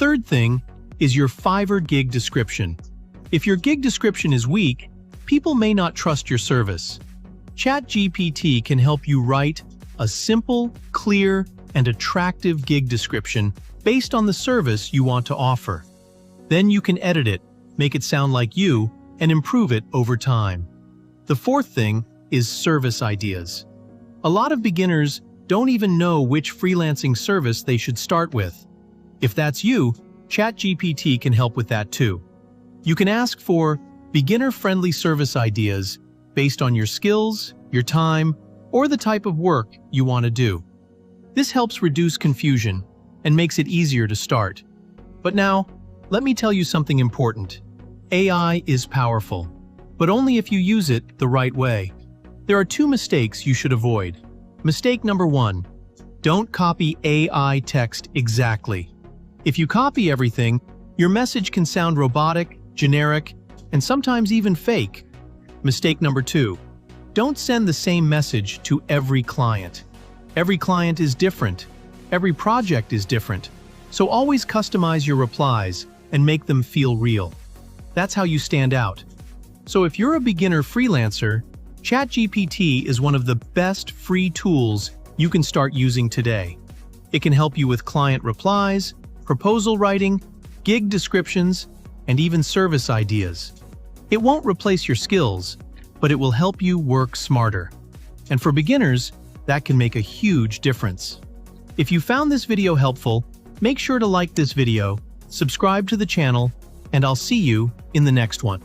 third thing is your Fiverr gig description. If your gig description is weak, people may not trust your service. ChatGPT can help you write a simple, clear, and attractive gig description based on the service you want to offer. Then you can edit it, make it sound like you, and improve it over time. The fourth thing is service ideas. A lot of beginners don't even know which freelancing service they should start with. If that's you, ChatGPT can help with that too. You can ask for beginner-friendly service ideas based on your skills, your time, or the type of work you want to do. This helps reduce confusion and makes it easier to start. But now, let me tell you something important. AI is powerful, but only if you use it the right way. There are two mistakes you should avoid. Mistake number 1, don't copy AI text exactly. If you copy everything, your message can sound robotic, generic, and sometimes even fake. Mistake number 2, don't send the same message to every client. Every client is different. Every project is different. So always customize your replies and make them feel real. That's how you stand out. So if you're a beginner freelancer, ChatGPT is one of the best free tools you can start using today. It can help you with client replies, proposal writing, gig descriptions, and even service ideas. It won't replace your skills, but it will help you work smarter. And for beginners, that can make a huge difference. If you found this video helpful, make sure to like this video, subscribe to the channel, and I'll see you in the next one.